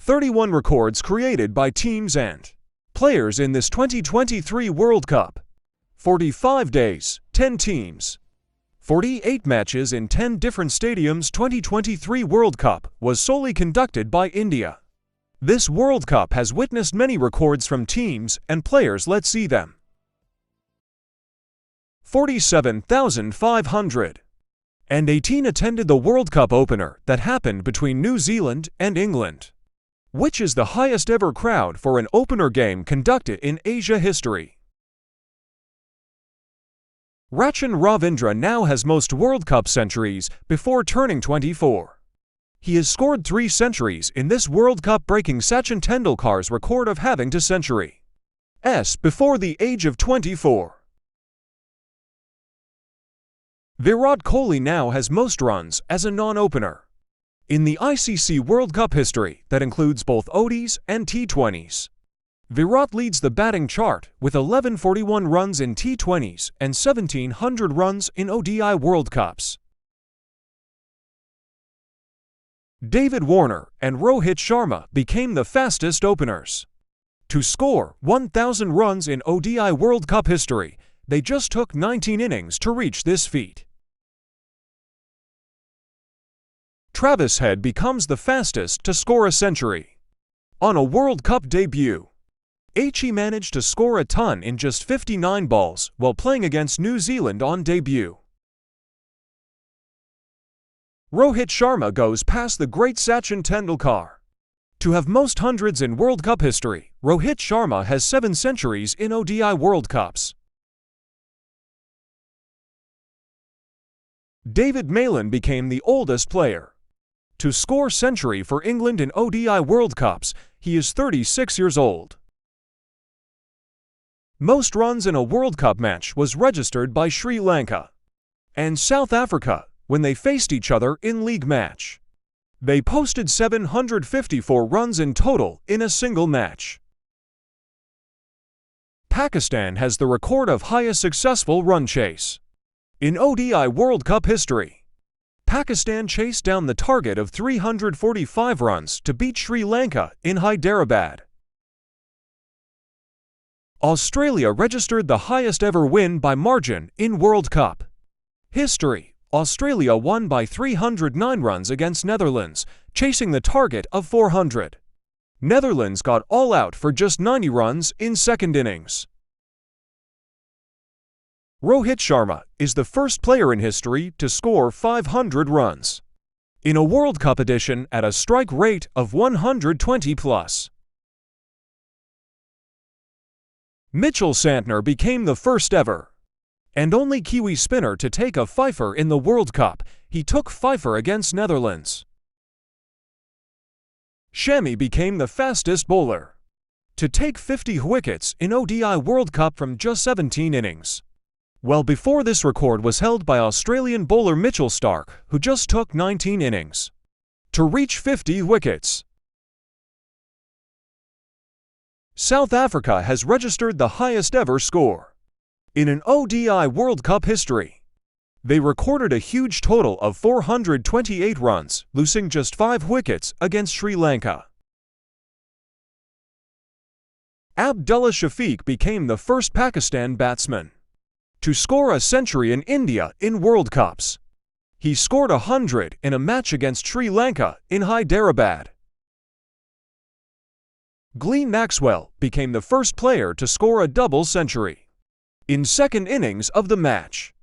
31 records created by teams and players in this 2023 World Cup. 45 days, 10 teams. 48 matches in 10 different stadiums. 2023 World Cup was solely conducted by India. This World Cup has witnessed many records from teams and players. Let's see them. 47,518 attended the World Cup opener that happened between New Zealand and England, which is the highest ever crowd for an opener game conducted in Asia history. Rachin Ravindra now has most World Cup centuries before turning 24. He has scored 3 centuries in this World Cup, breaking Sachin Tendulkar's record of having 2 centuries before the age of 24. Virat Kohli now has most runs as a non-opener in the ICC World Cup history that includes both ODIs and T20s. Virat leads the batting chart with 1141 runs in T20s and 1700 runs in ODI World Cups. David Warner and Rohit Sharma became the fastest openers to score 1,000 runs in ODI World Cup history. They just took 19 innings to reach this feat. Travis Head becomes the fastest to score a century on a World Cup debut. He managed to score a ton in just 59 balls while playing against New Zealand on debut. Rohit Sharma goes past the great Sachin Tendulkar to have most hundreds in World Cup history. Rohit Sharma has 7 centuries in ODI World Cups. David Malan became the oldest player to score century for England in ODI World Cups. He is 36 years old. Most runs in a World Cup match was registered by Sri Lanka and South Africa when they faced each other in league match. They posted 754 runs in total in a single match. Pakistan has the record of highest successful run chase in ODI World Cup history. Pakistan chased down the target of 345 runs to beat Sri Lanka in Hyderabad. Australia registered the highest ever win by margin in World Cup history. Australia won by 309 runs against Netherlands, chasing the target of 400. Netherlands got all out for just 90 runs in second innings. Rohit Sharma is the first player in history to score 500 runs in a World Cup edition at a strike rate of 120+. Mitchell Santner became the first ever and only Kiwi spinner to take a fifer in the World Cup. He took fifer against Netherlands. Shami became the fastest bowler to take 50 wickets in ODI World Cup from just 17 innings. Well, before this record was held by Australian bowler Mitchell Starc, who just took 19 innings to reach 50 wickets. South Africa has registered the highest ever score in an ODI World Cup history. They recorded a huge total of 428 runs, losing just 5 wickets against Sri Lanka. Abdullah Shafiq became the first Pakistan batsman to score a century in India in World Cups. He scored 100 in a match against Sri Lanka in Hyderabad. Glenn Maxwell became the first player to score a double century in second innings of the match.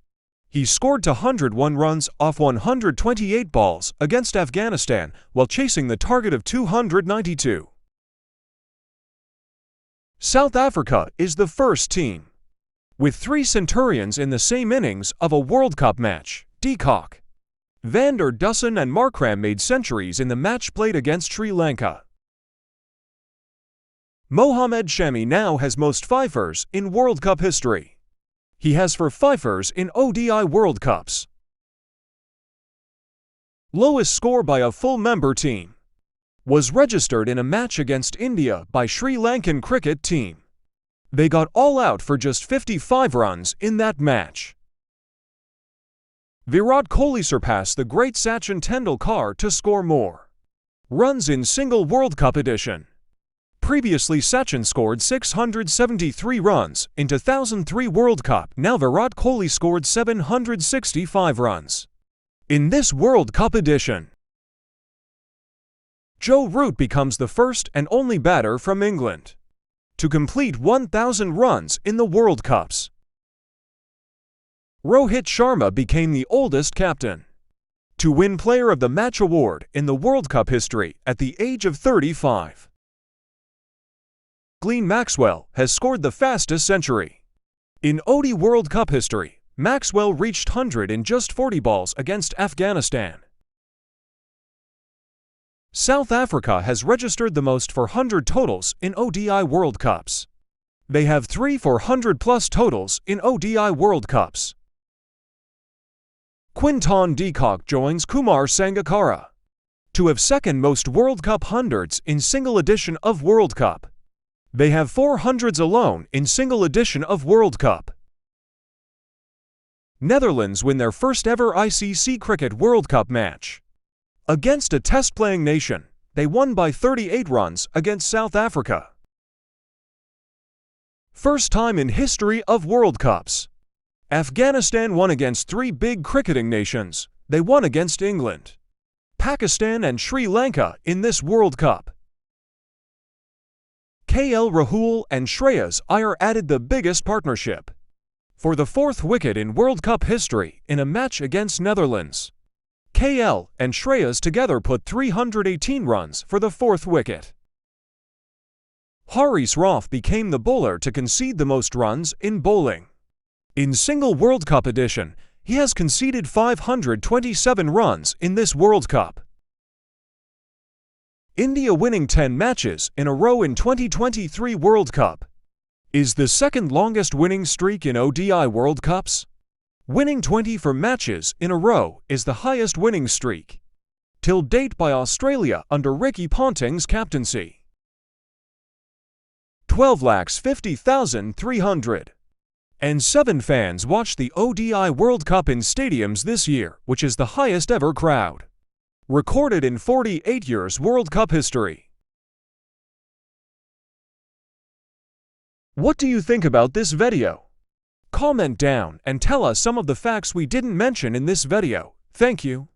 He scored 101 runs off 128 balls against Afghanistan while chasing the target of 292. South Africa is the first team with 3 centurions in the same innings of a World Cup match. De Kock, Van der Dussen and Markram made centuries in the match played against Sri Lanka. Mohammad Shami now has most fifers in World Cup history. He has 4 fifers in ODI World Cups. Lowest score by a full member team was registered in a match against India by Sri Lankan cricket team. They got all out for just 55 runs in that match. Virat Kohli surpassed the great Sachin Tendulkar to score more Runs in single World Cup edition. Previously Sachin scored 673 runs in 2003 World Cup. Now Virat Kohli scored 765 runs. In this World Cup edition, Joe Root becomes the first and only batter from England to complete 1,000 runs in the World Cups. Rohit Sharma became the oldest captain to win Player of the Match award in the World Cup history at the age of 35. Glenn Maxwell has scored the fastest century. In ODI World Cup history, Maxwell reached 100 in just 40 balls against Afghanistan. South Africa has registered the most 400 totals in ODI World Cups. They have 3 400-plus totals in ODI World Cups. Quinton de Kock joins Kumar Sangakkara to have second most World Cup hundreds in single edition of World Cup. They have 400s alone in single edition of World Cup. Netherlands win their first ever ICC Cricket World Cup match. Against a test-playing nation, they won by 38 runs against South Africa. First time in history of World Cups. Afghanistan won against 3 big cricketing nations. They won against England, Pakistan and Sri Lanka in this World Cup. KL Rahul and Shreyas Iyer added the biggest partnership for the 4th wicket in World Cup history in a match against Netherlands. KL and Shreyas together put 318 runs for the 4th wicket. Haris Rauf became the bowler to concede the most runs in bowling. In single World Cup edition, he has conceded 527 runs in this World Cup. India winning 10 matches in a row in 2023 World Cup is the second longest winning streak in ODI World Cups. Winning 24 matches in a row is the highest winning streak till date by Australia under Ricky Ponting's captaincy. 12,50,307 fans watched the ODI World Cup in stadiums this year, which is the highest ever crowd recorded in 48 years World Cup history. What do you think about this video? Comment down and tell us some of the facts we didn't mention in this video. Thank you.